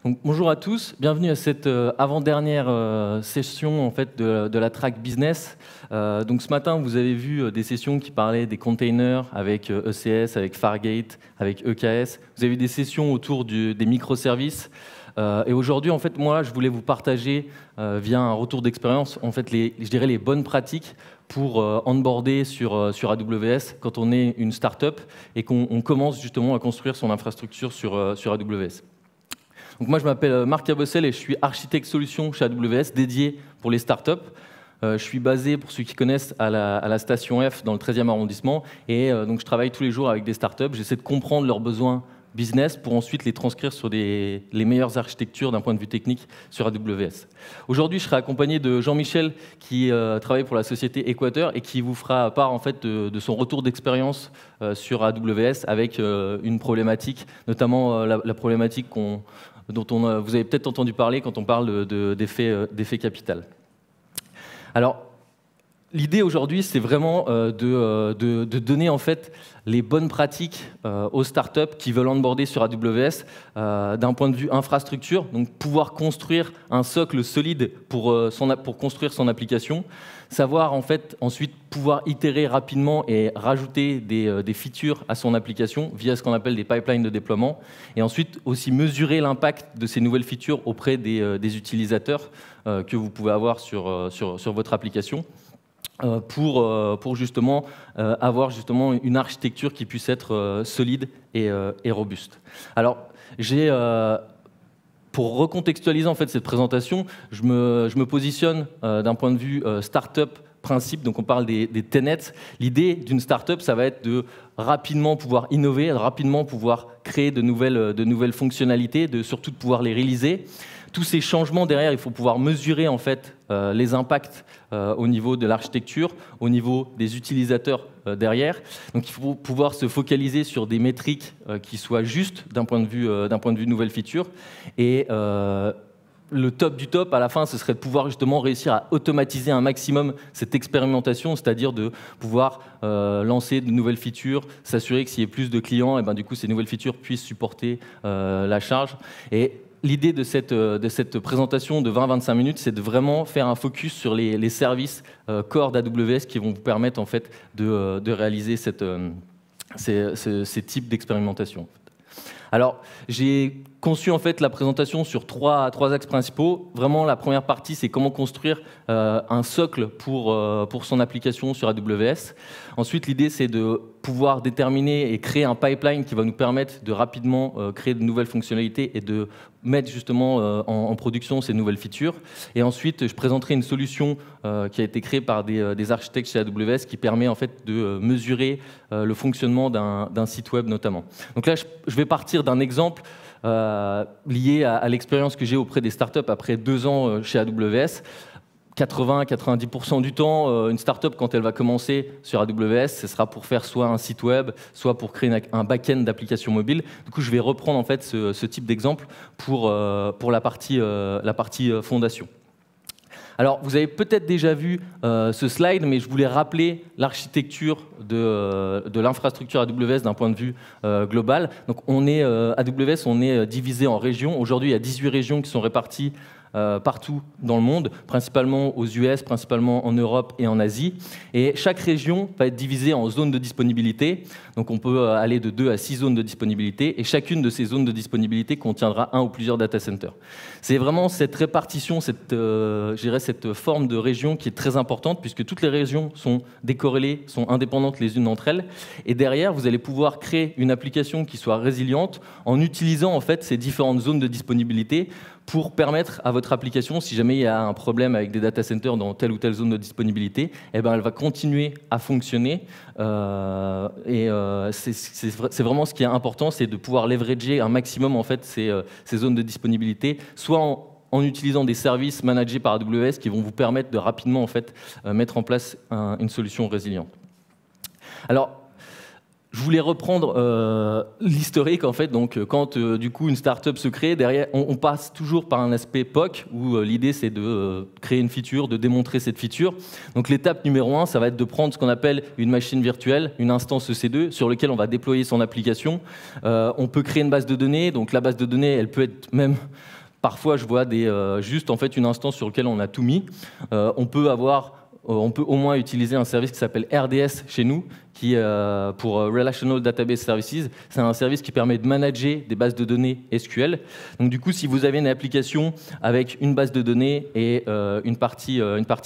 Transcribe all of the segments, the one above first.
Donc, bonjour à tous, bienvenue à cette avant-dernière session en fait, de la track business. Donc, ce matin, vous avez vu des sessions qui parlaient des containers avec ECS, avec Fargate, avec EKS. Vous avez vu des sessions autour des microservices. Et aujourd'hui, en fait, moi, je voulais vous partager via un retour d'expérience, en fait, je dirais les bonnes pratiques pour onboarder sur AWS quand on est une startup et qu'on commence justement à construire son infrastructure sur AWS. Donc moi, je m'appelle Marc Cabossel et je suis architecte solution chez AWS, dédié pour les startups. Je suis basé, pour ceux qui connaissent, à la station F dans le 13e arrondissement. Et donc, je travaille tous les jours avec des startups. J'essaie de comprendre leurs besoins business pour ensuite les transcrire sur les meilleures architectures d'un point de vue technique sur AWS. Aujourd'hui, je serai accompagné de Jean-Michel qui travaille pour la société Équateur et qui vous fera part en fait, de son retour d'expérience sur AWS avec une problématique, notamment la problématique dont vous avez peut-être entendu parler quand on parle d'effet capital. Alors, l'idée aujourd'hui, c'est vraiment de donner en fait les bonnes pratiques aux startups qui veulent onboarder sur AWS d'un point de vue infrastructure, donc pouvoir construire un socle solide pour construire son application, savoir en fait ensuite pouvoir itérer rapidement et rajouter des features à son application via ce qu'on appelle des pipelines de déploiement, et ensuite aussi mesurer l'impact de ces nouvelles features auprès des utilisateurs que vous pouvez avoir sur votre application. Pour justement avoir justement une architecture qui puisse être solide et robuste. Alors, pour recontextualiser en fait cette présentation, je me positionne d'un point de vue startup principe, donc on parle des tenets. L'idée d'une startup, ça va être de rapidement pouvoir innover, de rapidement pouvoir créer de nouvelles fonctionnalités, surtout de pouvoir les réaliser. Tous ces changements derrière, il faut pouvoir mesurer en fait les impacts au niveau de l'architecture, au niveau des utilisateurs derrière. Donc il faut pouvoir se focaliser sur des métriques qui soient justes d'un point de vue nouvelle feature. Et le top du top, à la fin, ce serait de pouvoir justement réussir à automatiser un maximum cette expérimentation, c'est-à-dire de pouvoir lancer de nouvelles features, s'assurer que s'il y ait plus de clients, et ben, du coup, ces nouvelles features puissent supporter la charge. Et l'idée de cette présentation de 20-25 minutes, c'est de vraiment faire un focus sur les services core d'AWS qui vont vous permettre en fait, de réaliser ces types d'expérimentation. Alors, j'ai conçu en fait la présentation sur trois axes principaux. Vraiment, la première partie, c'est comment construire un socle pour son application sur AWS. Ensuite, l'idée, c'est de pouvoir déterminer et créer un pipeline qui va nous permettre de rapidement créer de nouvelles fonctionnalités et de mettre justement en production ces nouvelles features. Et ensuite, je présenterai une solution qui a été créée par des architectes chez AWS qui permet en fait de mesurer le fonctionnement d'un site web notamment. Donc là, je vais partir d'un exemple lié à l'expérience que j'ai auprès des startups après 2 ans chez AWS. 80-90% du temps, une startup, quand elle va commencer sur AWS, ce sera pour faire soit un site web, soit pour créer un back-end d'application mobile. Du coup, je vais reprendre en fait ce type d'exemple pour la partie fondation. Alors, vous avez peut-être déjà vu ce slide, mais je voulais rappeler l'architecture de l'infrastructure AWS d'un point de vue global. Donc, AWS, on est divisé en régions. Aujourd'hui, il y a 18 régions qui sont réparties partout dans le monde, principalement aux US, principalement en Europe et en Asie. Et chaque région va être divisée en zones de disponibilité. Donc on peut aller de 2 à 6 zones de disponibilité. Et chacune de ces zones de disponibilité contiendra un ou plusieurs data centers. C'est vraiment cette répartition, cette forme de région qui est très importante, puisque toutes les régions sont décorrélées, sont indépendantes les unes d'entre elles. Et derrière, vous allez pouvoir créer une application qui soit résiliente en utilisant en fait ces différentes zones de disponibilité pour permettre à votre application, si jamais il y a un problème avec des data centers dans telle ou telle zone de disponibilité, eh ben, elle va continuer à fonctionner. C'est vraiment ce qui est important, c'est de pouvoir leverager un maximum en fait, ces zones de disponibilité, soit en utilisant des services managés par AWS qui vont vous permettre de rapidement en fait, mettre en place une solution résiliente. Alors, Je voulais reprendre l'historique en fait. Donc, quand du coup une startup se crée, derrière, on passe toujours par un aspect POC où l'idée c'est de créer une feature, de démontrer cette feature. Donc, l'étape numéro 1, ça va être de prendre ce qu'on appelle une machine virtuelle, une instance EC2 sur laquelle on va déployer son application. On peut créer une base de données. Donc, la base de données, elle peut être même parfois, je vois juste en fait une instance sur laquelle on a tout mis. On peut au moins utiliser un service qui s'appelle RDS chez nous, qui pour Relational Database Services. C'est un service qui permet de manager des bases de données SQL. Donc du coup, si vous avez une application avec une base de données et une partie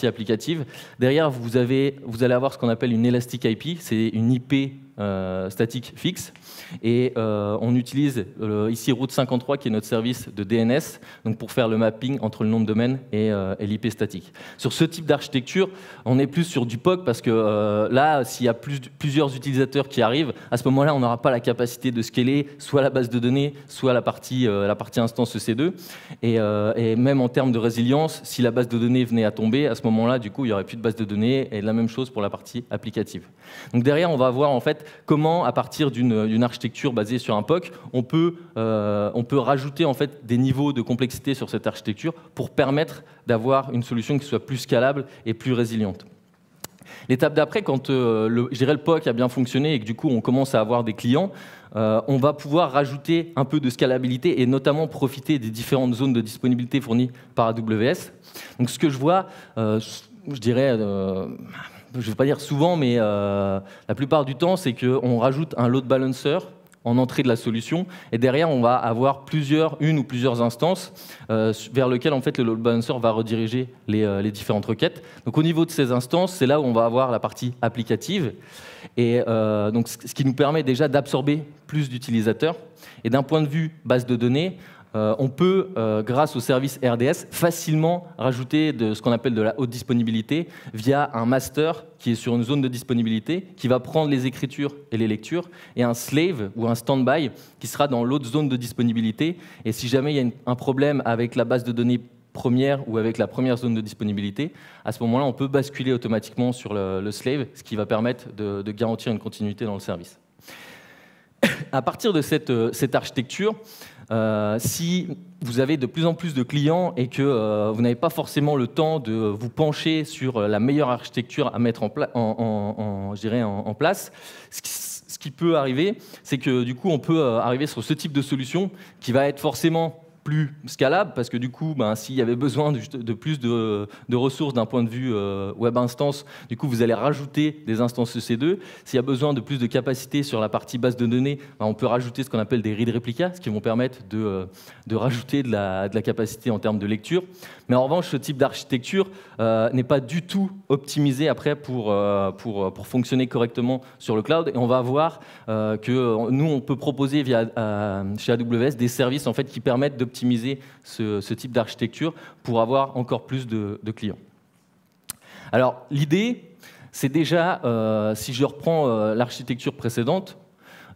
applicative, derrière vous allez avoir ce qu'on appelle une Elastic IP. C'est une IP statique fixe. Et on utilise ici Route 53, qui est notre service de DNS, donc pour faire le mapping entre le nom de domaine et l'IP statique. Sur ce type d'architecture, on est plus sur du POC parce que là, s'il y a plusieurs utilisateurs qui arrivent, à ce moment-là, on n'aura pas la capacité de scaler soit la base de données, soit la partie instance EC2. Et même en termes de résilience, si la base de données venait à tomber, à ce moment-là, du coup, il n'y aurait plus de base de données, et la même chose pour la partie applicative. Donc derrière, on va voir en fait comment, à partir d'une architecture basée sur un POC, on peut rajouter en fait des niveaux de complexité sur cette architecture pour permettre d'avoir une solution qui soit plus scalable et plus résiliente. L'étape d'après, quand le POC a bien fonctionné et que du coup on commence à avoir des clients, on va pouvoir rajouter un peu de scalabilité et notamment profiter des différentes zones de disponibilité fournies par AWS. Donc ce que je vois, je dirais... je ne vais pas dire souvent, mais la plupart du temps, c'est qu'on rajoute un load balancer en entrée de la solution, et derrière, on va avoir une ou plusieurs instances vers lesquelles en fait, le load balancer va rediriger les différentes requêtes. Donc, au niveau de ces instances, c'est là où on va avoir la partie applicative, et donc, ce qui nous permet déjà d'absorber plus d'utilisateurs. Et d'un point de vue base de données, on peut, grâce au service RDS, facilement rajouter ce qu'on appelle de la haute disponibilité via un master qui est sur une zone de disponibilité, qui va prendre les écritures et les lectures, et un slave ou un standby qui sera dans l'autre zone de disponibilité. Et si jamais il y a un problème avec la base de données première ou avec la première zone de disponibilité, à ce moment-là, on peut basculer automatiquement sur le slave, ce qui va permettre de garantir une continuité dans le service. À partir de cette architecture, si vous avez de plus en plus de clients et que vous n'avez pas forcément le temps de vous pencher sur la meilleure architecture à mettre en place, ce qui peut arriver, c'est que du coup, on peut arriver sur ce type de solution qui va être forcément plus scalable, parce que du coup, s'il y avait besoin de plus de ressources d'un point de vue web instance, du coup, vous allez rajouter des instances EC2. S'il y a besoin de plus de capacité sur la partie base de données, on peut rajouter ce qu'on appelle des read replicas, ce qui vont permettre de rajouter de la capacité en termes de lecture. Mais en revanche, ce type d'architecture n'est pas du tout optimisé après pour fonctionner correctement sur le cloud. Et on va voir que nous, on peut proposer chez AWS des services en fait, qui permettent d'optimiser ce type d'architecture pour avoir encore plus de clients. Alors, l'idée, c'est déjà, si je reprends l'architecture précédente,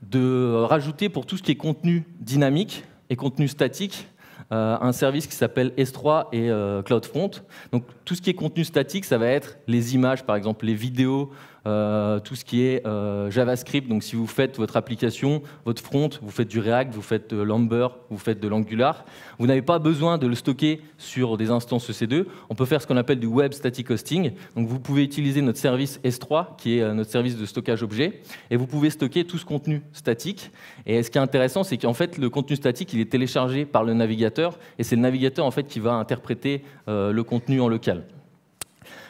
de rajouter pour tout ce qui est contenu dynamique et contenu statique, un service qui s'appelle S3 et CloudFront. Donc, tout ce qui est contenu statique, ça va être les images, par exemple, les vidéos, tout ce qui est JavaScript. Donc, si vous faites votre application, votre front, vous faites du React, vous faites de l'Ember, vous faites de l'Angular, vous n'avez pas besoin de le stocker sur des instances EC2. On peut faire ce qu'on appelle du Web Static Hosting. Donc, vous pouvez utiliser notre service S3, qui est notre service de stockage objet, et vous pouvez stocker tout ce contenu statique. Et ce qui est intéressant, c'est qu'en fait, le contenu statique, il est téléchargé par le navigateur, et c'est le navigateur en fait, qui va interpréter le contenu en local.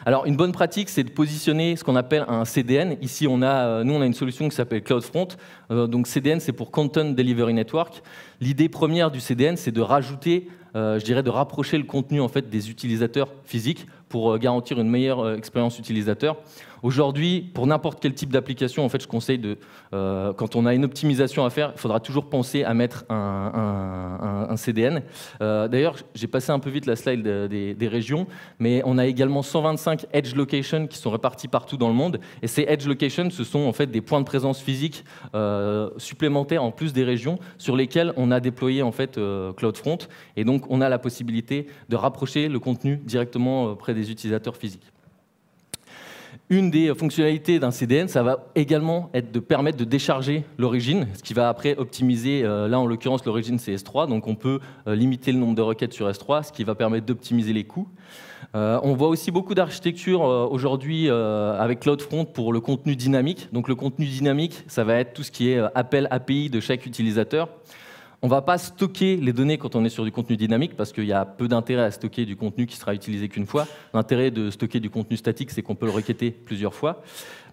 Alors, une bonne pratique, c'est de positionner ce qu'on appelle un CDN. Ici, nous, on a une solution qui s'appelle CloudFront. Donc, CDN, c'est pour Content Delivery Network. L'idée première du CDN, c'est de rajouter, de rapprocher le contenu en fait, des utilisateurs physiques pour garantir une meilleure expérience utilisateur. Aujourd'hui, pour n'importe quel type d'application, en fait, je conseille quand on a une optimisation à faire, il faudra toujours penser à mettre un CDN. D'ailleurs, j'ai passé un peu vite la slide des régions, mais on a également 125 Edge Locations qui sont répartis partout dans le monde. Et ces Edge Locations, ce sont en fait des points de présence physique supplémentaires en plus des régions sur lesquels on a déployé en fait CloudFront. Et donc, on a la possibilité de rapprocher le contenu directement auprès des utilisateurs physiques. Une des fonctionnalités d'un CDN, ça va également être de permettre de décharger l'origine, ce qui va après optimiser, là en l'occurrence l'origine c'est S3, donc on peut limiter le nombre de requêtes sur S3, ce qui va permettre d'optimiser les coûts. On voit aussi beaucoup d'architecture aujourd'hui avec CloudFront pour le contenu dynamique. Donc le contenu dynamique, ça va être tout ce qui est appel API de chaque utilisateur. On ne va pas stocker les données quand on est sur du contenu dynamique parce qu'il y a peu d'intérêt à stocker du contenu qui sera utilisé qu'une fois. L'intérêt de stocker du contenu statique, c'est qu'on peut le requêter plusieurs fois.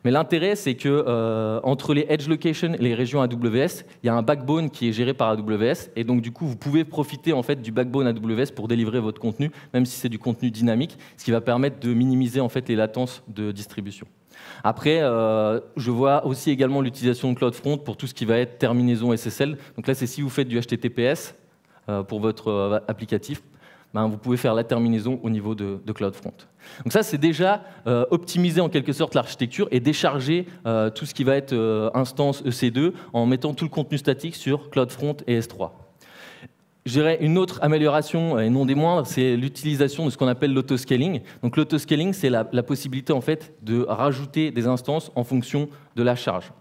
Mais l'intérêt, c'est que entre les edge locations et les régions AWS, il y a un backbone qui est géré par AWS. Et donc, du coup, vous pouvez profiter en fait, du backbone AWS pour délivrer votre contenu, même si c'est du contenu dynamique, ce qui va permettre de minimiser en fait, les latences de distribution. Après, je vois aussi également l'utilisation de CloudFront pour tout ce qui va être terminaison SSL. Donc là, c'est si vous faites du HTTPS pour votre applicatif, ben, vous pouvez faire la terminaison au niveau de CloudFront. Donc ça, c'est déjà optimiser en quelque sorte l'architecture et décharger tout ce qui va être instance EC2 en mettant tout le contenu statique sur CloudFront et S3. Je dirais une autre amélioration, et non des moindres, c'est l'utilisation de ce qu'on appelle l'autoscaling. Donc l'autoscaling, c'est la possibilité en fait, de rajouter des instances en fonction de la charge.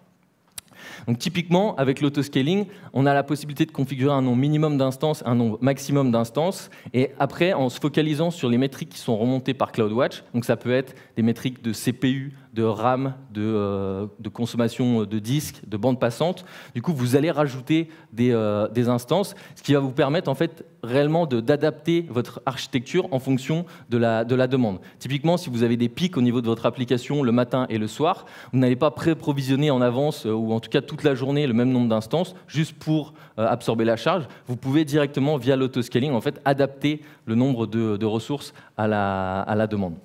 Donc typiquement, avec l'autoscaling, on a la possibilité de configurer un nombre minimum d'instances, un nombre maximum d'instances, et après, en se focalisant sur les métriques qui sont remontées par CloudWatch, donc ça peut être des métriques de CPU, de RAM, de consommation de disques, de bande passante. Du coup, vous allez rajouter des instances, ce qui va vous permettre en fait réellement d'adapter votre architecture en fonction de la demande. Typiquement, si vous avez des pics au niveau de votre application le matin et le soir, vous n'allez pas pré-provisionner en avance ou en tout cas toute la journée le même nombre d'instances juste pour absorber la charge. Vous pouvez directement via l'autoscaling en fait adapter le nombre de ressources à la demande.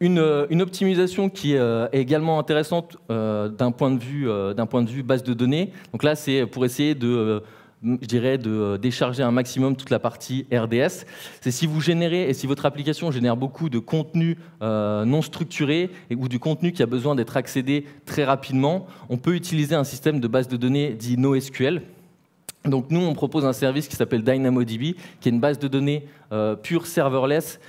Une optimisation qui est également intéressante d'un point de vue base de données. Donc là, c'est pour essayer de décharger un maximum toute la partie RDS. C'est si vous générez et si votre application génère beaucoup de contenu non structuré ou du contenu qui a besoin d'être accédé très rapidement, on peut utiliser un système de base de données dit NoSQL. Donc nous, on propose un service qui s'appelle DynamoDB, qui est une base de données pure serverless.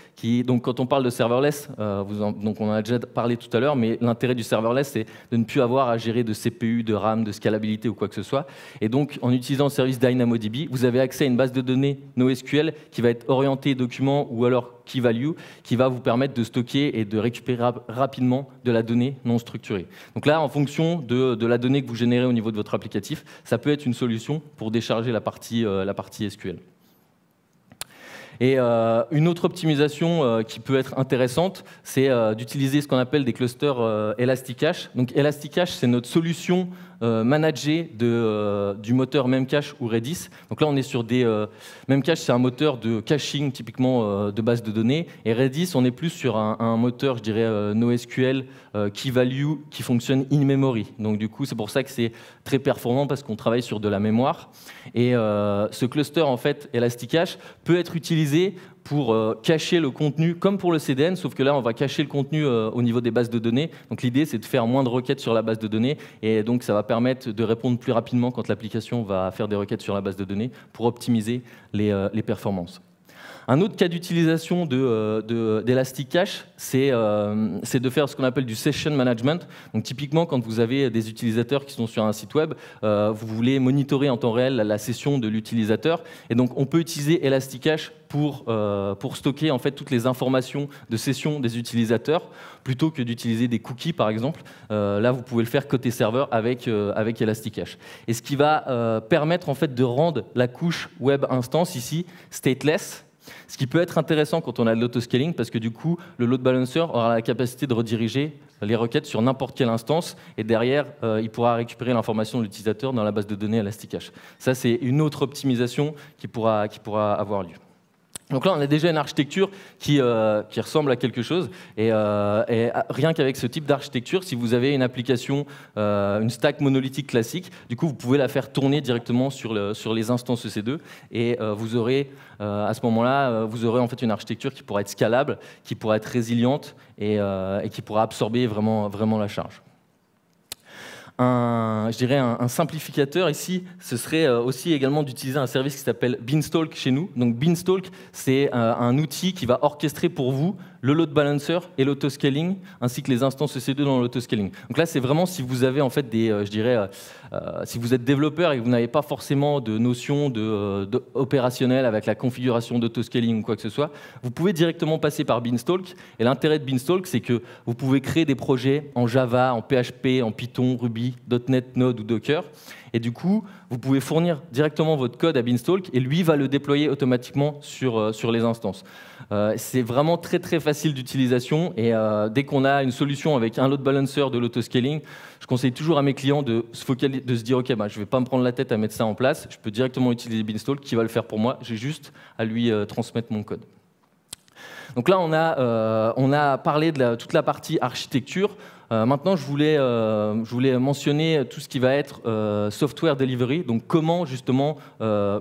Donc quand on parle de serverless, donc on en a déjà parlé tout à l'heure, mais l'intérêt du serverless, c'est de ne plus avoir à gérer de CPU, de RAM, de scalabilité ou quoi que ce soit. Et donc, en utilisant le service DynamoDB, vous avez accès à une base de données NoSQL qui va être orientée document ou alors key value, qui va vous permettre de stocker et de récupérer rapidement de la donnée non structurée. Donc là, en fonction de la donnée que vous générez au niveau de votre applicatif, ça peut être une solution pour décharger la partie SQL. Et une autre optimisation qui peut être intéressante, c'est d'utiliser ce qu'on appelle des clusters Elasticache. Donc Elasticache, c'est notre solution managée du moteur Memcache ou Redis. Donc là, on est sur des... Memcache, c'est un moteur de caching typiquement de base de données. Et Redis, on est plus sur un moteur, je dirais, NoSQL, key value, qui fonctionne in memory. Donc du coup, c'est pour ça que c'est très performant parce qu'on travaille sur de la mémoire. Et ce cluster, en fait, Elasticache, peut être utilisé pour cacher le contenu, comme pour le CDN, sauf que là, on va cacher le contenu au niveau des bases de données. Donc l'idée, c'est de faire moins de requêtes sur la base de données, et donc ça va permettre de répondre plus rapidement quand l'application va faire des requêtes sur la base de données pour optimiser les performances. Un autre cas d'utilisation d'Elasticache, c'est de faire ce qu'on appelle du session management. Donc typiquement, quand vous avez des utilisateurs qui sont sur un site web, vous voulez monitorer en temps réel la session de l'utilisateur. Et donc, on peut utiliser Elasticache pour stocker en fait, toutes les informations de session des utilisateurs, plutôt que d'utiliser des cookies, par exemple. Là, vous pouvez le faire côté serveur avec Elasticache. Et ce qui va permettre en fait, de rendre la couche web instance, ici, stateless. Ce qui peut être intéressant quand on a de l'autoscaling, parce que du coup, le load balancer aura la capacité de rediriger les requêtes sur n'importe quelle instance, et derrière, il pourra récupérer l'information de l'utilisateur dans la base de données Elasticache. Ça, c'est une autre optimisation qui pourra avoir lieu. Donc là, on a déjà une architecture qui ressemble à quelque chose. Et rien qu'avec ce type d'architecture, si vous avez une application, une stack monolithique classique, du coup, vous pouvez la faire tourner directement sur les instances EC2. Et vous aurez, à ce moment-là, vous aurez en fait une architecture qui pourra être scalable, qui pourra être résiliente et qui pourra absorber vraiment la charge. Je dirais un simplificateur ici, ce serait aussi également d'utiliser un service qui s'appelle Beanstalk chez nous. Donc Beanstalk, c'est un outil qui va orchestrer pour vous le load balancer et l'autoscaling, ainsi que les instances EC2 dans l'autoscaling. Donc là, c'est vraiment si vous avez en fait je dirais, si vous êtes développeur et que vous n'avez pas forcément de notion opérationnelle avec la configuration d'autoscaling ou quoi que ce soit, vous pouvez directement passer par Beanstalk. Et l'intérêt de Beanstalk, c'est que vous pouvez créer des projets en Java, en PHP, en Python, Ruby, .NET, Node ou Docker. Et du coup, vous pouvez fournir directement votre code à Beanstalk et lui va le déployer automatiquement sur les instances. C'est vraiment très très facile d'utilisation et dès qu'on a une solution avec un load balancer de l'autoscaling, je conseille toujours à mes clients de se dire ok, je ne vais pas me prendre la tête à mettre ça en place, je peux directement utiliser Beanstalk qui va le faire pour moi, j'ai juste à lui transmettre mon code. Donc là, on a parlé de toute la partie architecture. Maintenant, je voulais mentionner tout ce qui va être software delivery, donc comment justement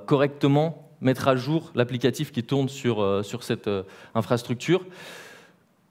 correctement mettre à jour l'applicatif qui tourne sur cette infrastructure.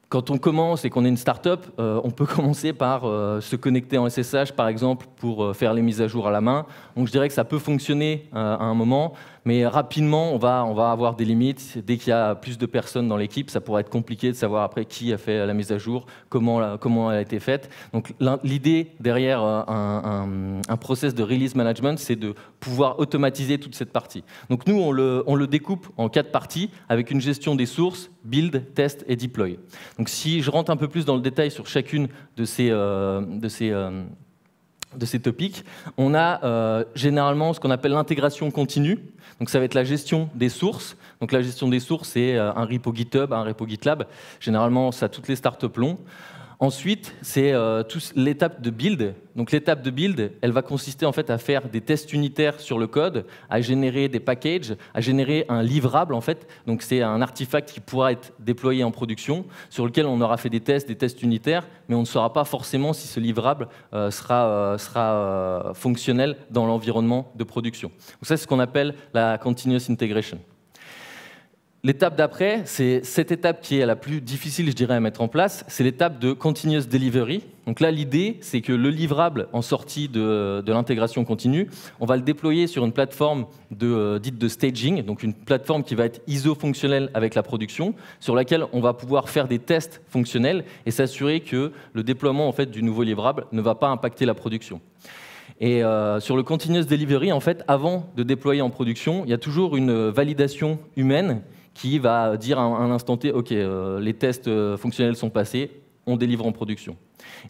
Quand on commence et qu'on est une start-up, on peut commencer par se connecter en SSH, par exemple, pour faire les mises à jour à la main. Donc je dirais que ça peut fonctionner à un moment, mais rapidement, on va avoir des limites. Dès qu'il y a plus de personnes dans l'équipe, ça pourrait être compliqué de savoir après qui a fait la mise à jour, comment elle a été faite. Donc l'idée derrière un process de release management, c'est de pouvoir automatiser toute cette partie. Donc nous, on le découpe en 4 parties avec une gestion des sources, build, test et deploy. Donc si je rentre un peu plus dans le détail sur chacune de ces topics, on a généralement ce qu'on appelle l'intégration continue. Donc ça va être la gestion des sources. Donc la gestion des sources, c'est un repo GitHub, un repo GitLab. Généralement, ça toutes les startups l'ont. Ensuite, c'est l'étape de build. Donc l'étape de build, elle va consister en fait à faire des tests unitaires sur le code, à générer des packages, à générer un livrable en fait. Donc c'est un artefact qui pourra être déployé en production, sur lequel on aura fait des tests unitaires, mais on ne saura pas forcément si ce livrable sera fonctionnel dans l'environnement de production. Donc ça, c'est ce qu'on appelle la continuous integration. L'étape d'après, c'est cette étape qui est la plus difficile, je dirais, à mettre en place, c'est l'étape de continuous delivery. Donc là, l'idée, c'est que le livrable en sortie de l'intégration continue, on va le déployer sur une plateforme dite de staging, donc une plateforme qui va être ISO-fonctionnelle avec la production, sur laquelle on va pouvoir faire des tests fonctionnels et s'assurer que le déploiement en fait, du nouveau livrable ne va pas impacter la production. Et sur le continuous delivery, en fait, avant de déployer en production, il y a toujours une validation humaine qui va dire à un instant T, OK, les tests fonctionnels sont passés, on délivre en production.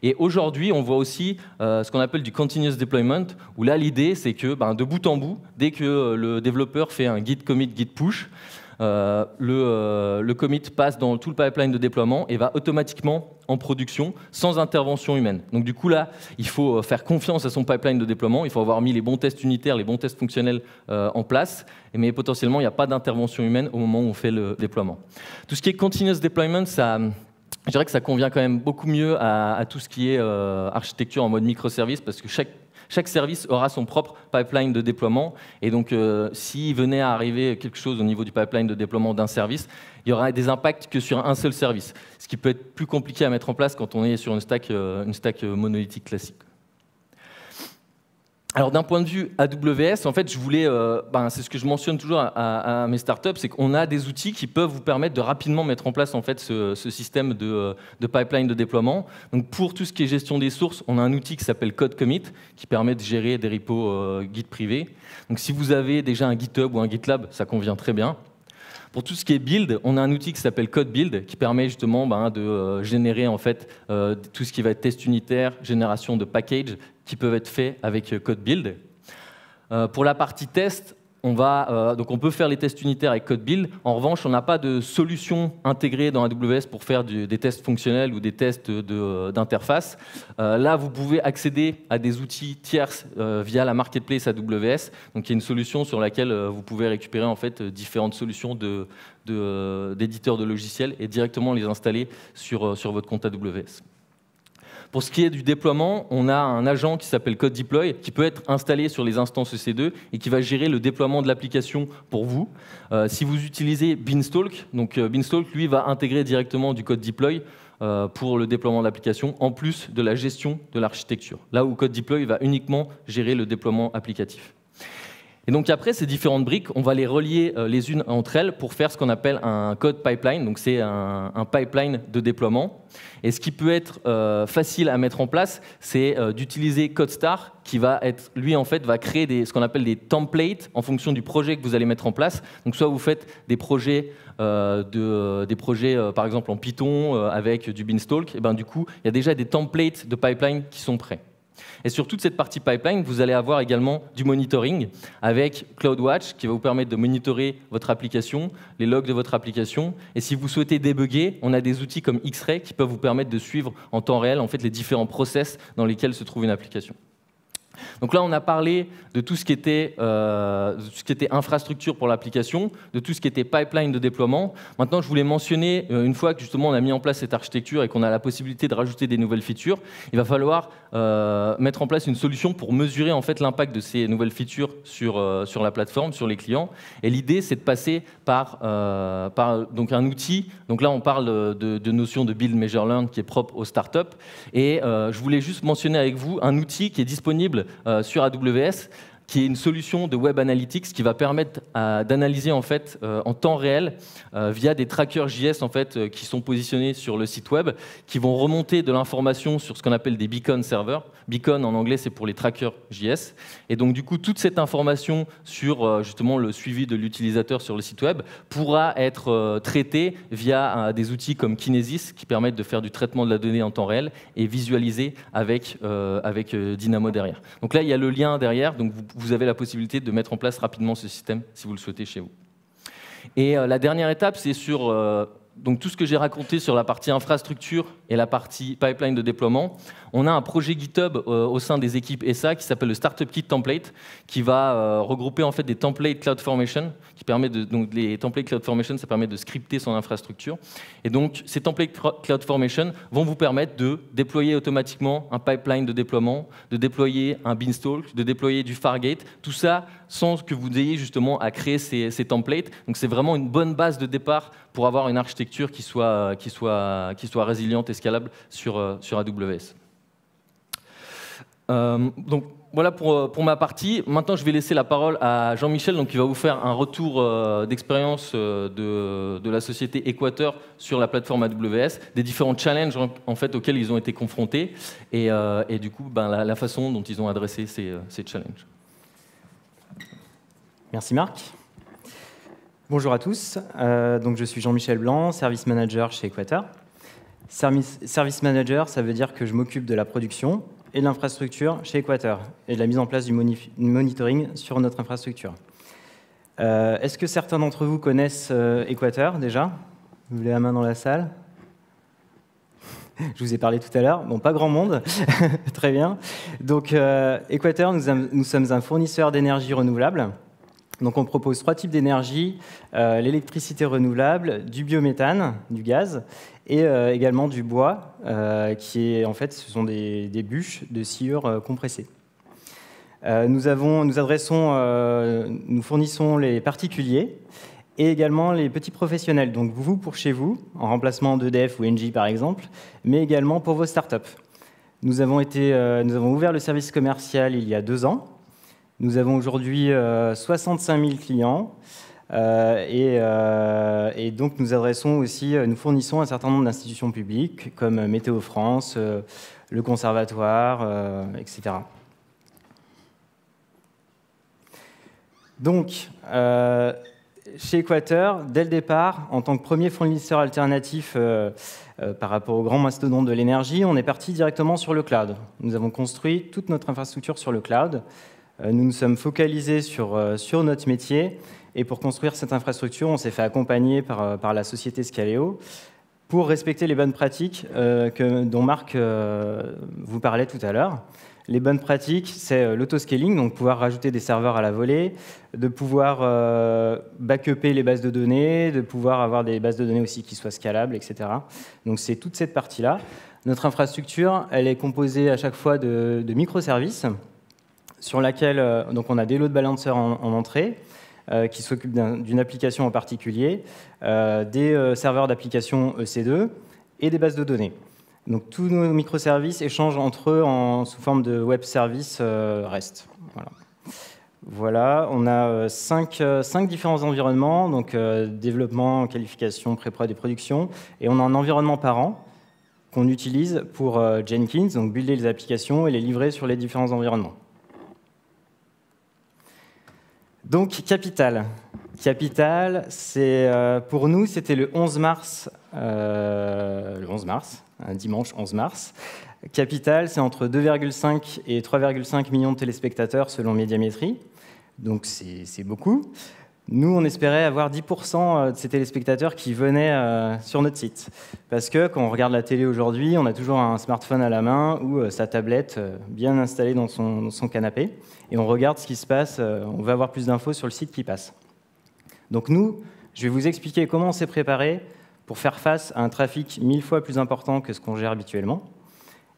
Et aujourd'hui, on voit aussi ce qu'on appelle du continuous deployment, où là, l'idée, c'est que de bout en bout, dès que le développeur fait un git commit, git push, le commit passe dans tout le pipeline de déploiement et va automatiquement en production sans intervention humaine. Donc du coup là, il faut faire confiance à son pipeline de déploiement, il faut avoir mis les bons tests unitaires, les bons tests fonctionnels en place, mais potentiellement il n'y a pas d'intervention humaine au moment où on fait le déploiement. Tout ce qui est continuous deployment, je dirais que ça convient quand même beaucoup mieux à tout ce qui est architecture en mode microservice, parce que chaque service aura son propre pipeline de déploiement. Et donc, s'il venait à arriver quelque chose au niveau du pipeline de déploiement d'un service, il y aura des impacts que sur un seul service, ce qui peut être plus compliqué à mettre en place quand on est sur une stack monolithique classique. Alors d'un point de vue AWS, en fait, je voulais, c'est ce que je mentionne toujours à mes startups, c'est qu'on a des outils qui peuvent vous permettre de rapidement mettre en place en fait ce système de pipeline de déploiement. Donc pour tout ce qui est gestion des sources, on a un outil qui s'appelle CodeCommit qui permet de gérer des repos Git privés. Donc si vous avez déjà un GitHub ou un GitLab, ça convient très bien. Pour tout ce qui est build, on a un outil qui s'appelle CodeBuild qui permet justement de générer en fait tout ce qui va être test unitaire, génération de packages qui peuvent être faits avec CodeBuild. Pour la partie test, donc on peut faire les tests unitaires avec CodeBuild. En revanche, on n'a pas de solution intégrée dans AWS pour faire des tests fonctionnels ou des tests d'interface. Là, vous pouvez accéder à des outils tierces via la marketplace AWS. Donc, il y a une solution sur laquelle vous pouvez récupérer en fait différentes solutions d'éditeurs de logiciels et directement les installer sur votre compte AWS. Pour ce qui est du déploiement, on a un agent qui s'appelle CodeDeploy qui peut être installé sur les instances EC2 et qui va gérer le déploiement de l'application pour vous. Si vous utilisez Beanstalk, donc Beanstalk lui va intégrer directement du CodeDeploy pour le déploiement de l'application en plus de la gestion de l'architecture. Là où CodeDeploy va uniquement gérer le déploiement applicatif. Et donc après, ces différentes briques, on va les relier les unes entre elles pour faire ce qu'on appelle un code pipeline. Donc c'est un pipeline de déploiement. Et ce qui peut être facile à mettre en place, c'est d'utiliser CodeStar, qui va être, lui en fait, va créer ce qu'on appelle des templates en fonction du projet que vous allez mettre en place. Donc soit vous faites des projets, par exemple en Python avec du Beanstalk, et ben du coup, il y a déjà des templates de pipeline qui sont prêts. Et sur toute cette partie pipeline, vous allez avoir également du monitoring avec CloudWatch qui va vous permettre de monitorer votre application, les logs de votre application. Et si vous souhaitez débugger, on a des outils comme X-Ray qui peuvent vous permettre de suivre en temps réel en fait, les différents process dans lesquels se trouve une application. Donc là, on a parlé de tout ce qui était infrastructure pour l'application, de tout ce qui était pipeline de déploiement. Maintenant, je voulais mentionner, une fois que justement on a mis en place cette architecture et qu'on a la possibilité de rajouter des nouvelles features, il va falloir mettre en place une solution pour mesurer en fait l'impact de ces nouvelles features sur la plateforme, sur les clients. Et l'idée, c'est de passer par donc un outil. Donc là, on parle de notion de build, measure, learn qui est propre aux startups. Et je voulais juste mentionner avec vous un outil qui est disponible sur AWS, qui est une solution de Web Analytics qui va permettre d'analyser en fait en temps réel via des trackers JS en fait qui sont positionnés sur le site web, qui vont remonter de l'information sur ce qu'on appelle des beacon servers. Beacon en anglais c'est pour les trackers JS. Et donc du coup toute cette information sur justement le suivi de l'utilisateur sur le site web pourra être traitée via des outils comme Kinesis qui permettent de faire du traitement de la donnée en temps réel et visualiser avec Dynamo derrière. Donc là il y a le lien derrière, donc vous avez la possibilité de mettre en place rapidement ce système si vous le souhaitez chez vous. Et la dernière étape, c'est sur donc tout ce que j'ai raconté sur la partie infrastructure et la partie pipeline de déploiement. On a un projet GitHub au sein des équipes ESA qui s'appelle le Startup Kit Template, qui va regrouper en fait des templates CloudFormation, qui permet donc les templates CloudFormation, ça permet de scripter son infrastructure. Et donc ces templates CloudFormation vont vous permettre de déployer automatiquement un pipeline de déploiement, de déployer un Beanstalk, de déployer du Fargate, tout ça sans que vous ayez justement à créer ces templates. Donc c'est vraiment une bonne base de départ pour avoir une architecture qui soit résiliente et scalable sur AWS. Donc voilà pour ma partie. Maintenant, je vais laisser la parole à Jean-Michel, qui va vous faire un retour d'expérience de la société Equator sur la plateforme AWS, des différents challenges en fait, auxquels ils ont été confrontés et du coup la façon dont ils ont adressé ces challenges. Merci Marc. Bonjour à tous. Donc je suis Jean-Michel Blanc, Service Manager chez Equator. Service Manager, ça veut dire que je m'occupe de la production et de l'infrastructure chez Equator et de la mise en place du monitoring sur notre infrastructure. Est-ce que certains d'entre vous connaissent Equator déjà? Vous levez la main dans la salle? Je vous ai parlé tout à l'heure. Bon, pas grand monde. Très bien. Donc, Equator, nous sommes un fournisseur d'énergie renouvelable. Donc, on propose 3 types d'énergie, l'électricité renouvelable, du biométhane, du gaz, et également du bois, qui est en fait, ce sont des bûches de sciure compressées. Nous fournissons les particuliers et également les petits professionnels, donc vous pour chez vous, en remplacement d'EDF ou Engie par exemple, mais également pour vos startups. Nous avons ouvert le service commercial il y a 2 ans. Nous avons aujourd'hui 65 000 clients et donc nous fournissons un certain nombre d'institutions publiques comme Météo France, le Conservatoire, etc. Donc, chez Equator, dès le départ, en tant que premier fournisseur alternatif par rapport aux grands mastodontes de l'énergie, on est parti directement sur le cloud. Nous avons construit toute notre infrastructure sur le cloud. Nous nous sommes focalisés sur notre métier et pour construire cette infrastructure, on s'est fait accompagner par la société Scaleo pour respecter les bonnes pratiques dont Marc vous parlait tout à l'heure. Les bonnes pratiques, c'est l'autoscaling, donc pouvoir rajouter des serveurs à la volée, de pouvoir backuper les bases de données, de pouvoir avoir des bases de données aussi qui soient scalables, etc. Donc c'est toute cette partie-là. Notre infrastructure, elle est composée à chaque fois de microservices sur laquelle donc on a des load balancers en entrée qui s'occupent d'une application en particulier, des serveurs d'application EC2 et des bases de données. Donc tous nos microservices échangent entre eux sous forme de web service REST. Voilà. Voilà, on a cinq différents environnements, donc développement, qualification, pré-prod et production, et on a un environnement par an qu'on utilise pour Jenkins, donc builder les applications et les livrer sur les différents environnements. Donc Capital. Capital, pour nous, c'était le 11 mars, un dimanche 11 mars. Capital, c'est entre 2,5 et 3,5 millions de téléspectateurs selon Médiamétrie, donc c'est beaucoup. Nous, on espérait avoir 10% de ces téléspectateurs qui venaient sur notre site. Parce que quand on regarde la télé aujourd'hui, on a toujours un smartphone à la main ou sa tablette bien installée dans son canapé. Et on regarde ce qui se passe, on va avoir plus d'infos sur le site qui passe. Donc nous, je vais vous expliquer comment on s'est préparé pour faire face à un trafic 1000 fois plus important que ce qu'on gère habituellement.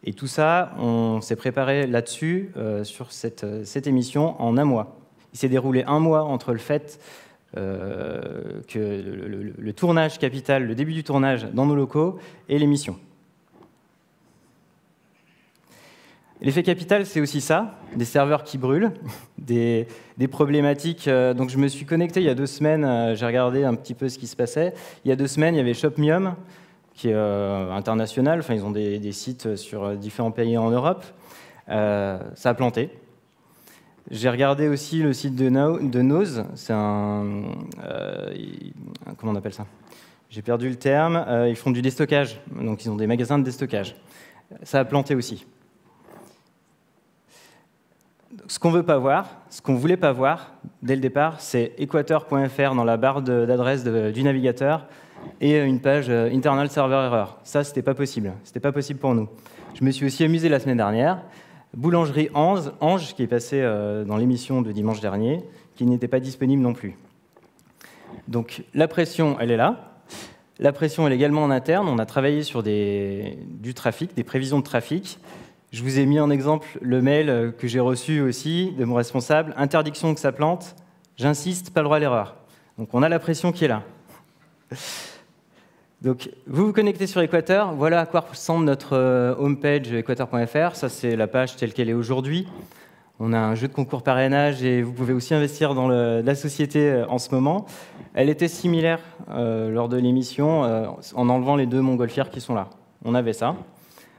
Et tout ça, on s'est préparé là-dessus, sur cette émission, en un mois. Il s'est déroulé un mois entre le fait que le tournage Capital, le début du tournage dans nos locaux, et l'émission. L'effet Capital, c'est aussi ça, des serveurs qui brûlent, des problématiques. Donc je me suis connecté il y a 2 semaines, j'ai regardé un petit peu ce qui se passait. Il y a 2 semaines, il y avait Shopmium, qui est international, enfin, ils ont des sites sur différents pays en Europe. Ça a planté. J'ai regardé aussi le site de Nose, c'est comment on appelle ça? J'ai perdu le terme. Ils font du déstockage, donc ils ont des magasins de déstockage. Ça a planté aussi. Ce qu'on veut pas voir, ce qu'on voulait pas voir dès le départ, c'est equator.fr dans la barre d'adresse du navigateur et une page internal server error. Ça, c'était pas possible. C'était pas possible pour nous. Je me suis aussi amusé la semaine dernière. Boulangerie Ange, qui est passé dans l'émission de dimanche dernier, qui n'était pas disponible non plus. Donc la pression, elle est là. La pression, elle est également en interne. On a travaillé sur du trafic, des prévisions de trafic. Je vous ai mis en exemple le mail que j'ai reçu aussi de mon responsable. Interdiction que ça plante. J'insiste, pas le droit à l'erreur. Donc on a la pression qui est là. Donc, vous vous connectez sur Equator, voilà à quoi ressemble notre homepage equator.fr. Ça, c'est la page telle qu'elle est aujourd'hui. On a un jeu de concours parrainage et vous pouvez aussi investir dans la société en ce moment. Elle était similaire lors de l'émission en enlevant les 2 montgolfières qui sont là. On avait ça.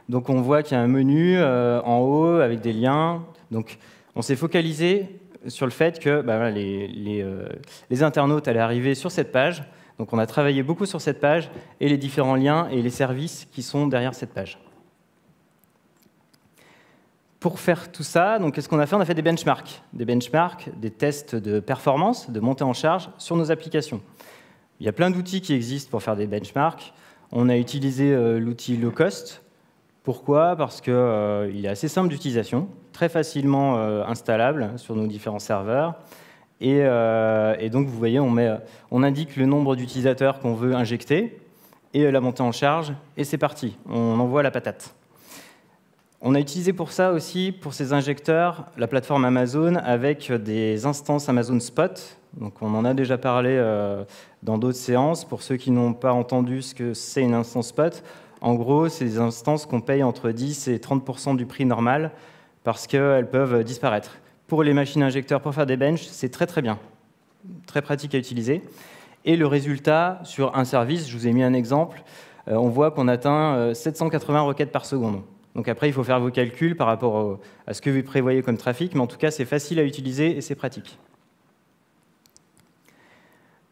Donc, on voit qu'il y a un menu en haut avec des liens. Donc, on s'est focalisé sur le fait que les internautes allaient arriver sur cette page. Donc on a travaillé beaucoup sur cette page et les différents liens et les services qui sont derrière cette page. Pour faire tout ça, qu'est-ce qu'on a fait? On a fait des benchmarks, des tests de performance, de montée en charge sur nos applications. Il y a plein d'outils qui existent pour faire des benchmarks. On a utilisé l'outil low cost. Pourquoi? Parce qu'il est assez simple d'utilisation, très facilement installable sur nos différents serveurs. Et donc, vous voyez, on indique le nombre d'utilisateurs qu'on veut injecter et la montée en charge, et c'est parti, on envoie la patate. On a utilisé pour ça aussi, pour ces injecteurs, la plateforme Amazon avec des instances Amazon Spot. Donc, on en a déjà parlé dans d'autres séances. Pour ceux qui n'ont pas entendu ce que c'est une instance Spot, en gros, c'est des instances qu'on paye entre 10 et 30% du prix normal parce qu'elles peuvent disparaître. Pour les machines injecteurs, pour faire des benches, c'est très très bien, très pratique à utiliser. Et le résultat, sur un service, je vous ai mis un exemple, on voit qu'on atteint 780 requêtes par seconde. Donc après, il faut faire vos calculs par rapport à ce que vous prévoyez comme trafic, mais en tout cas, c'est facile à utiliser et c'est pratique.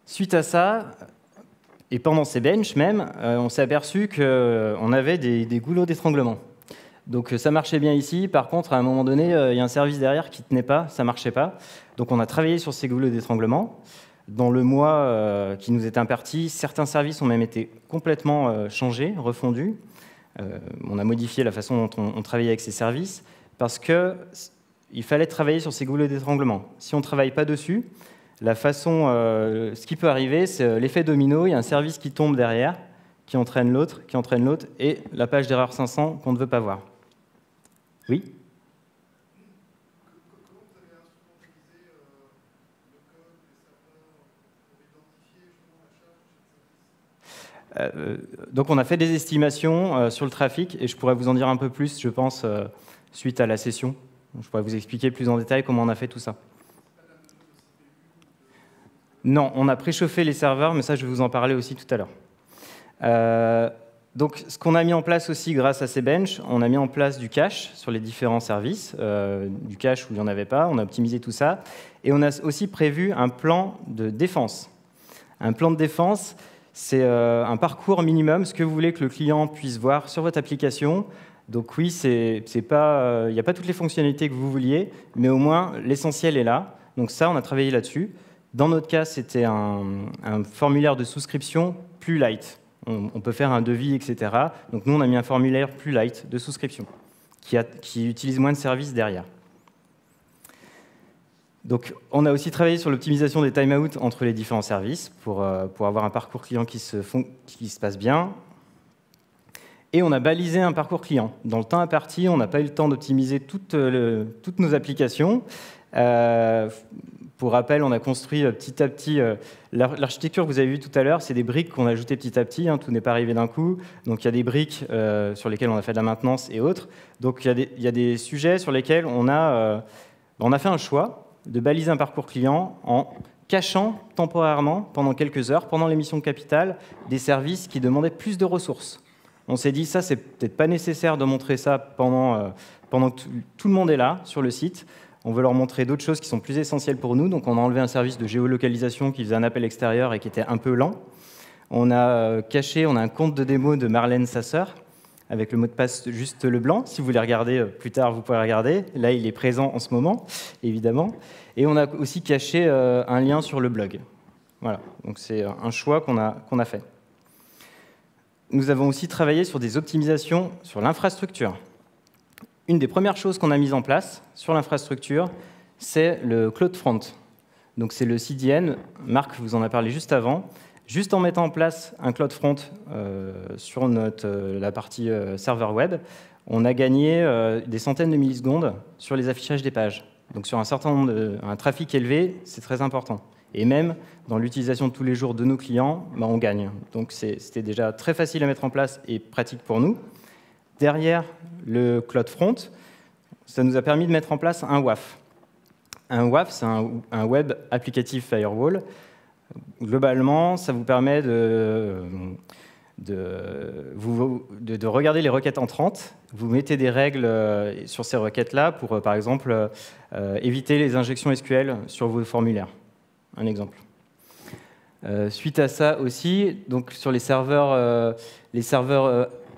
Suite à ça, et pendant ces benches même, on s'est aperçu qu'on avait des goulots d'étranglement. Donc ça marchait bien ici, par contre, à un moment donné, il y a un service derrière qui ne tenait pas, ça ne marchait pas. Donc on a travaillé sur ces goulots d'étranglement. Dans le mois qui nous est imparti, certains services ont même été complètement changés, refondus. On a modifié la façon dont on travaillait avec ces services, parce qu'il fallait travailler sur ces goulots d'étranglement. Si on ne travaille pas dessus, ce qui peut arriver, c'est l'effet domino, il y a un service qui tombe derrière, qui entraîne l'autre, et la page d'erreur 500 qu'on ne veut pas voir. Oui? Comment vous avez instrumentalisé le code, les serveurs pour identifier justement la charge de cette service? Donc on a fait des estimations sur le trafic, et je pourrais vous en dire un peu plus, je pense, suite à la session. Je pourrais vous expliquer plus en détail comment on a fait tout ça. La Non, on a préchauffé les serveurs, mais ça, je vais vous en parler aussi tout à l'heure. Donc, ce qu'on a mis en place aussi grâce à ces benches, on a mis en place du cache sur les différents services, du cache où il n'y en avait pas, on a optimisé tout ça, et on a aussi prévu un plan de défense. Un plan de défense, c'est un parcours minimum, ce que vous voulez que le client puisse voir sur votre application. Donc oui, il n'y a pas toutes les fonctionnalités que vous vouliez, mais au moins l'essentiel est là. Donc ça, on a travaillé là-dessus. Dans notre cas, c'était un formulaire de souscription plus light. On peut faire un devis, etc. Donc nous, on a mis un formulaire plus light de souscription qui utilise moins de services derrière. Donc on a aussi travaillé sur l'optimisation des timeouts entre les différents services pour avoir un parcours client qui se passe bien. Et on a balisé un parcours client. Dans le temps imparti, on n'a pas eu le temps d'optimiser toutes nos applications. Pour rappel, on a construit petit à petit l'architecture que vous avez vue tout à l'heure, c'est des briques qu'on a ajoutées petit à petit, tout n'est pas arrivé d'un coup. Donc il y a des briques sur lesquelles on a fait de la maintenance et autres. Donc il y a des sujets sur lesquels on a fait un choix de baliser un parcours client en cachant temporairement, pendant quelques heures, pendant l'émission de capital, des services qui demandaient plus de ressources. On s'est dit, ça, c'est peut-être pas nécessaire de montrer ça pendant que tout le monde est là, sur le site. On veut leur montrer d'autres choses qui sont plus essentielles pour nous. Donc, on a enlevé un service de géolocalisation qui faisait un appel extérieur et qui était un peu lent. On a un compte de démo de Marlène Sasseur, avec le mot de passe juste le blanc. Si vous voulez regarder plus tard, vous pouvez regarder. Là, il est présent en ce moment, évidemment. Et on a aussi caché un lien sur le blog. Voilà, donc c'est un choix qu'on a fait. Nous avons aussi travaillé sur des optimisations sur l'infrastructure. Une des premières choses qu'on a mises en place sur l'infrastructure, c'est le CloudFront. Donc c'est le CDN, Marc vous en a parlé juste avant. Juste en mettant en place un CloudFront sur la partie serveur web, on a gagné des centaines de millisecondes sur les affichages des pages. Donc sur un trafic élevé, c'est très important. Et même dans l'utilisation de tous les jours de nos clients, on gagne. Donc c'était déjà très facile à mettre en place et pratique pour nous. Derrière le CloudFront, ça nous a permis de mettre en place un WAF. Un WAF, c'est un Web Applicative Firewall. Globalement, ça vous permet de regarder les requêtes entrantes. Vous mettez des règles sur ces requêtes-là pour, par exemple, éviter les injections SQL sur vos formulaires. Un exemple. Suite à ça aussi, donc sur les serveurs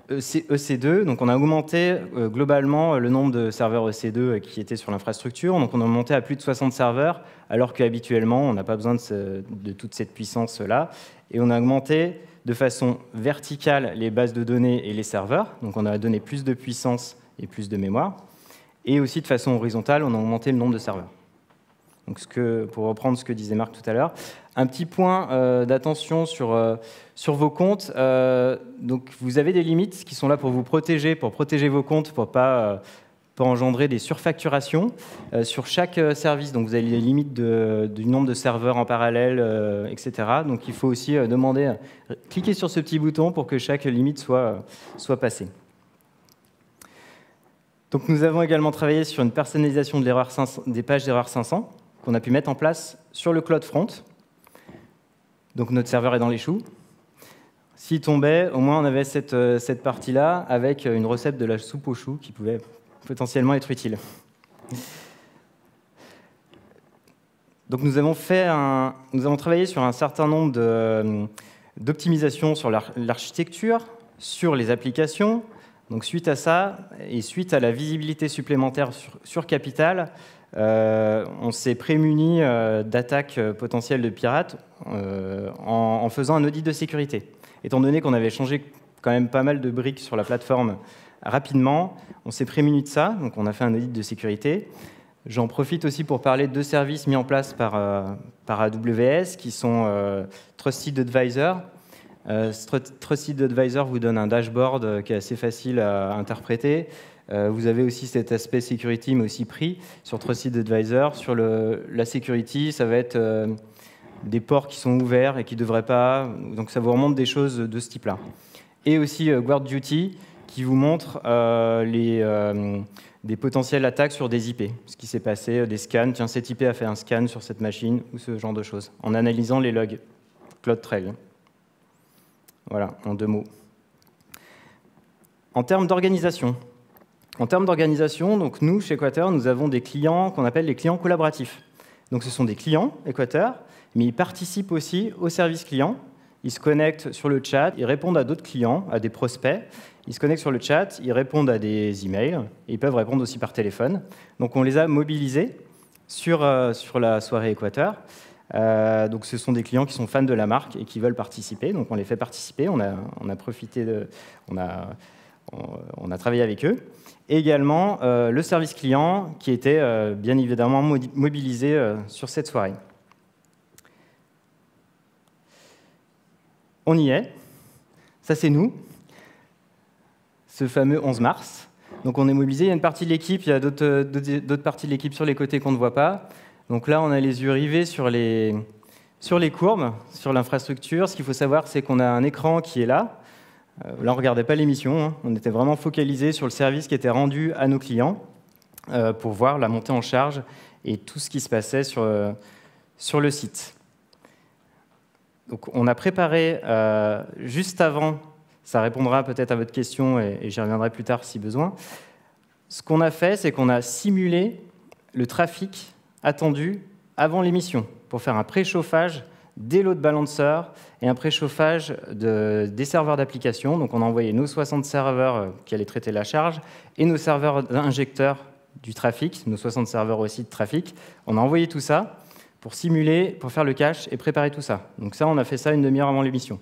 EC2, donc on a augmenté globalement le nombre de serveurs EC2 qui étaient sur l'infrastructure. Donc on a monté à plus de 60 serveurs, alors qu'habituellement, on n'a pas besoin de toute cette puissance-là. Et on a augmenté de façon verticale les bases de données et les serveurs. Donc on a donné plus de puissance et plus de mémoire. Et aussi de façon horizontale, on a augmenté le nombre de serveurs. Donc pour reprendre ce que disait Marc tout à l'heure, un petit point d'attention sur vos comptes. Donc vous avez des limites qui sont là pour vous protéger, pour protéger vos comptes, pour pas engendrer des surfacturations sur chaque service. Donc vous avez les limites du nombre de serveurs en parallèle, etc. Donc il faut aussi cliquer sur ce petit bouton pour que chaque limite soit passée. Donc nous avons également travaillé sur une personnalisation des pages d'erreur 500 qu'on a pu mettre en place sur le CloudFront. Donc notre serveur est dans les choux. S'il tombait, au moins on avait cette partie-là avec une recette de la soupe aux choux qui pouvait potentiellement être utile. Donc nous avons travaillé sur un certain nombre d'optimisations sur l'architecture, sur les applications. Donc suite à ça, et suite à la visibilité supplémentaire sur Capital, on s'est prémuni d'attaques potentielles de pirates en faisant un audit de sécurité. Étant donné qu'on avait changé quand même pas mal de briques sur la plateforme rapidement, on s'est prémuni de ça, donc on a fait un audit de sécurité. J'en profite aussi pour parler de 2 services mis en place par AWS qui sont Trusted Advisor. Trusted Advisor vous donne un dashboard qui est assez facile à interpréter. Vous avez aussi cet aspect security, mais aussi prix sur Trusted Advisor. Sur la security, ça va être des ports qui sont ouverts et qui ne devraient pas. Donc ça vous remonte des choses de ce type-là. Et aussi Guard Duty qui vous montre des potentielles attaques sur des IP. Ce qui s'est passé, des scans, tiens, cette IP a fait un scan sur cette machine, ou ce genre de choses, en analysant les logs CloudTrail. Voilà, en 2 mots. En termes d'organisation, donc nous, chez Équateur, nous avons des clients qu'on appelle les clients collaboratifs. Donc ce sont des clients Équateur, mais ils participent aussi au service client. Ils se connectent sur le chat, ils répondent à d'autres clients, à des prospects. Ils se connectent sur le chat, ils répondent à des emails, et ils peuvent répondre aussi par téléphone. Donc on les a mobilisés sur la soirée Équateur. Donc ce sont des clients qui sont fans de la marque et qui veulent participer. Donc on les fait participer, on a travaillé avec eux. Et également le service client qui était bien évidemment mobilisé sur cette soirée. On y est. Ça, c'est nous. Ce fameux 11 mars. Donc on est mobilisé. Il y a une partie de l'équipe, il y a d'autres parties de l'équipe sur les côtés qu'on ne voit pas. Donc là, on a les yeux rivés sur les courbes, sur l'infrastructure. Ce qu'il faut savoir, c'est qu'on a un écran qui est là. Là, on ne regardait pas l'émission. Hein. On était vraiment focalisé sur le service qui était rendu à nos clients pour voir la montée en charge et tout ce qui se passait sur le site. Donc, on a préparé juste avant, ça répondra peut-être à votre question et j'y reviendrai plus tard si besoin. Ce qu'on a fait, c'est qu'on a simulé le trafic attendu avant l'émission pour faire un préchauffage des load balancers et un préchauffage des serveurs d'application. Donc on a envoyé nos 60 serveurs qui allaient traiter la charge et nos serveurs injecteurs du trafic, nos 60 serveurs aussi de trafic. On a envoyé tout ça pour simuler, pour faire le cache et préparer tout ça. Donc ça, on a fait ça une demi-heure avant l'émission.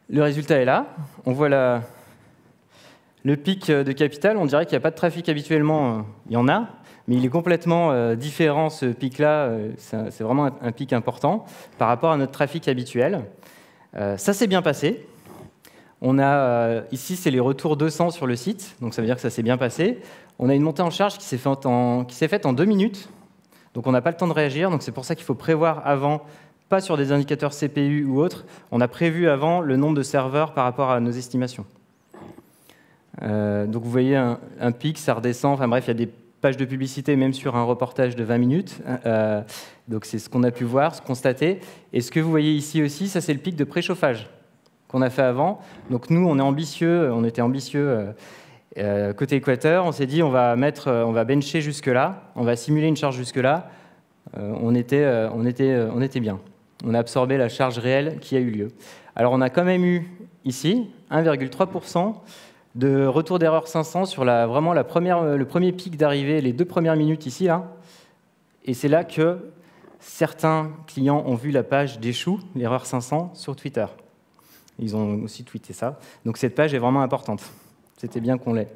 Le résultat est là. On voit le pic de capital. On dirait qu'il n'y a pas de trafic habituellement. Il y en a, mais il est complètement différent, ce pic-là. C'est vraiment un pic important par rapport à notre trafic habituel. Ça s'est bien passé. On a, ici, c'est les retours 200 sur le site, donc ça veut dire que ça s'est bien passé. On a une montée en charge qui s'est faite en 2 minutes, donc on n'a pas le temps de réagir, donc c'est pour ça qu'il faut prévoir avant, pas sur des indicateurs CPU ou autres, on a prévu avant le nombre de serveurs par rapport à nos estimations. Donc vous voyez un pic, ça redescend, enfin bref, il y a des pages de publicité même sur un reportage de 20 minutes, donc c'est ce qu'on a pu voir, se constater. Et ce que vous voyez ici aussi, ça c'est le pic de préchauffage qu'on a fait avant. Donc nous, on était ambitieux côté Équateur. On s'est dit, on va bencher jusque-là, on va simuler une charge jusque-là. On était bien. On a absorbé la charge réelle qui a eu lieu. Alors on a quand même eu ici 1,3% de retour d'erreur 500 sur le premier pic d'arrivée, les 2 premières minutes ici. Là. Et c'est là que certains clients ont vu la page d'échoue, l'erreur 500, sur Twitter. Ils ont aussi tweeté ça. Donc cette page est vraiment importante. C'était bien qu'on l'ait.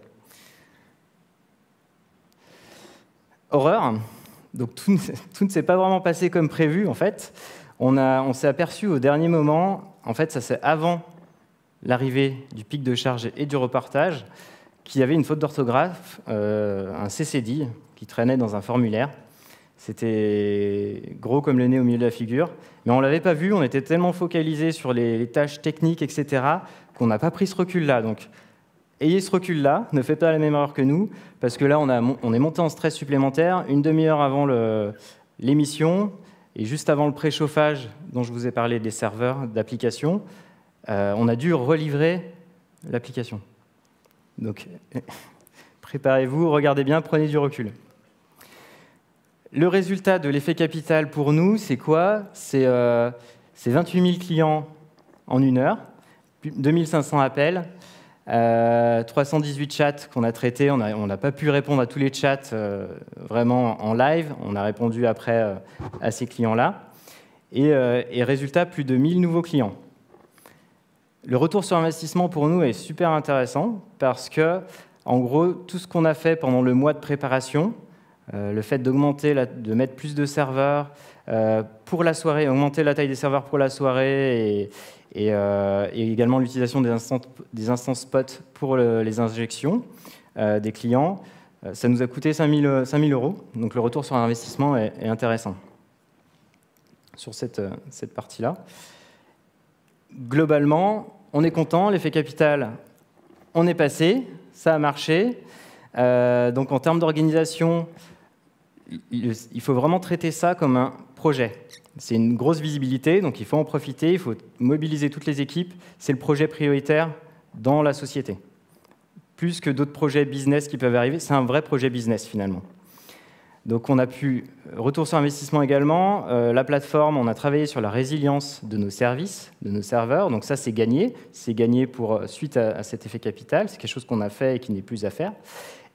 Horreur. Donc tout ne s'est pas vraiment passé comme prévu, en fait. On s'est aperçu au dernier moment, en fait, ça c'est avant l'arrivée du pic de charge et du repartage, qu'il y avait une faute d'orthographe, un CCD qui traînait dans un formulaire. C'était gros comme le nez au milieu de la figure, mais on ne l'avait pas vu, on était tellement focalisé sur les tâches techniques, etc., qu'on n'a pas pris ce recul-là. Donc, ayez ce recul-là, ne faites pas la même erreur que nous, parce que là, on est monté en stress supplémentaire, une demi-heure avant l'émission, et juste avant le préchauffage dont je vous ai parlé des serveurs d'application, on a dû relivrer l'application. Donc, préparez-vous, regardez bien, prenez du recul. Le résultat de l'effet capital pour nous, c'est quoi? C'est 28 000 clients en 1 heure, 2500 appels, 318 chats qu'on a traités. On n'a pas pu répondre à tous les chats vraiment en live. On a répondu après à ces clients-là. Et résultat, plus de 1000 nouveaux clients. Le retour sur investissement pour nous est super intéressant parce que, en gros, tout ce qu'on a fait pendant le mois de préparation, le fait de mettre plus de serveurs pour la soirée, augmenter la taille des serveurs pour la soirée et également l'utilisation des instances spot pour les injections des clients, ça nous a coûté 5 000 €. Donc le retour sur investissement est intéressant sur cette partie-là. Globalement, on est content, l'effet capital, on est passé. ça a marché. Donc en termes d'organisation, il faut vraiment traiter ça comme un projet. C'est une grosse visibilité, donc il faut en profiter, il faut mobiliser toutes les équipes. C'est le projet prioritaire dans la société. Plus que d'autres projets business qui peuvent arriver, c'est un vrai projet business finalement. Donc on a pu, retour sur investissement également, la plateforme, on a travaillé sur la résilience de nos services, de nos serveurs, donc ça c'est gagné suite à cet effet capital, c'est quelque chose qu'on a fait et qui n'est plus à faire.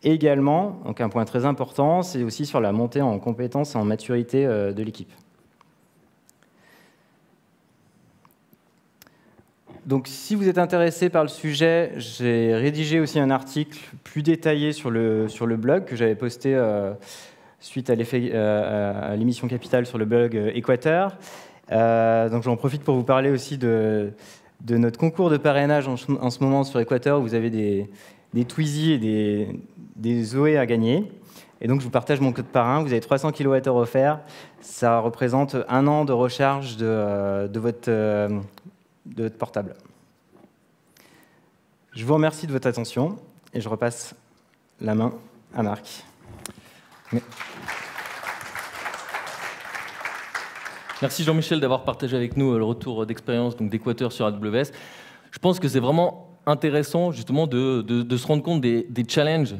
Et également, donc un point très important, c'est aussi sur la montée en compétences et en maturité de l'équipe. Donc, si vous êtes intéressé par le sujet, j'ai rédigé aussi un article plus détaillé sur le blog que j'avais posté suite à l'émission Capital sur le blog Équateur. Donc, j'en profite pour vous parler aussi de notre concours de parrainage en ce moment sur Équateur, où vous avez des Twizy et des Zoé à gagner. Et donc, je vous partage mon code parrain. Vous avez 300 kWh offerts. Ça représente 1 an de recharge de votre portable. Je vous remercie de votre attention et je repasse la main à Marc. Merci Jean-Michel d'avoir partagé avec nous le retour d'expérience d'Équateur sur AWS. Je pense que c'est vraiment intéressant justement de se rendre compte des challenges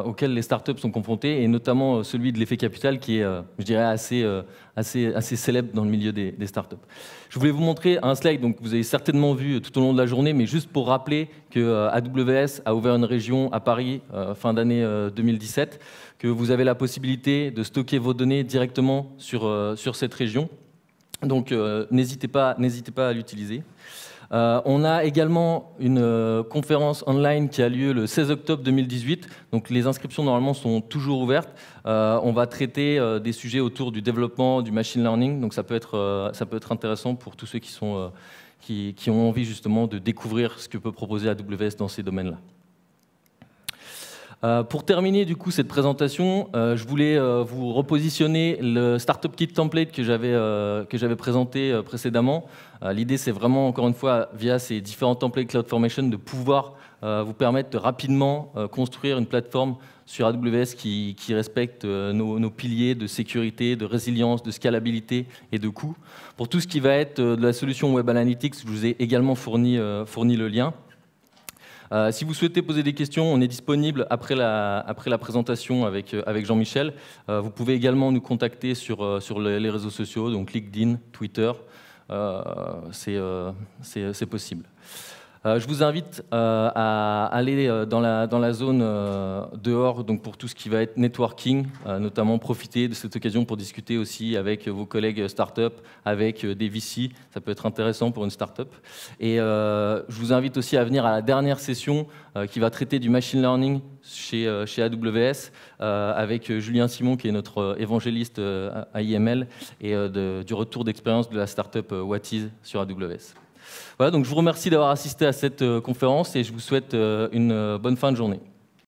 auxquels les startups sont confrontées, et notamment celui de l'effet capital qui est, je dirais, assez célèbre dans le milieu des startups. Je voulais vous montrer un slide que vous avez certainement vu tout au long de la journée, mais juste pour rappeler que AWS a ouvert une région à Paris fin d'année 2017, que vous avez la possibilité de stocker vos données directement sur cette région. Donc n'hésitez pas à l'utiliser. On a également une conférence online qui a lieu le 16 octobre 2018. Donc les inscriptions normalement sont toujours ouvertes. On va traiter des sujets autour du développement, du machine learning. Donc ça peut être intéressant pour tous ceux qui ont envie justement de découvrir ce que peut proposer AWS dans ces domaines-là. Pour terminer du coup cette présentation, je voulais vous repositionner le Startup Kit Template que j'avais présenté précédemment. L'idée, c'est vraiment, encore une fois, via ces différents templates CloudFormation, de pouvoir vous permettre de rapidement construire une plateforme sur AWS qui respecte nos piliers de sécurité, de résilience, de scalabilité et de coût. Pour tout ce qui va être de la solution Web Analytics, je vous ai également fourni le lien. Si vous souhaitez poser des questions, on est disponible après la présentation avec Jean-Michel. Vous pouvez également nous contacter sur les réseaux sociaux, donc LinkedIn, Twitter. C'est possible. Je vous invite à aller dans la zone dehors, donc pour tout ce qui va être networking, notamment profiter de cette occasion pour discuter aussi avec vos collègues startup, avec des VC. Ça peut être intéressant pour une startup. Et je vous invite aussi à venir à la dernière session qui va traiter du machine learning chez AWS avec Julien Simon, qui est notre évangéliste à IML, et du retour d'expérience de la startup Watiz sur AWS. Voilà, donc je vous remercie d'avoir assisté à cette conférence et je vous souhaite une bonne fin de journée.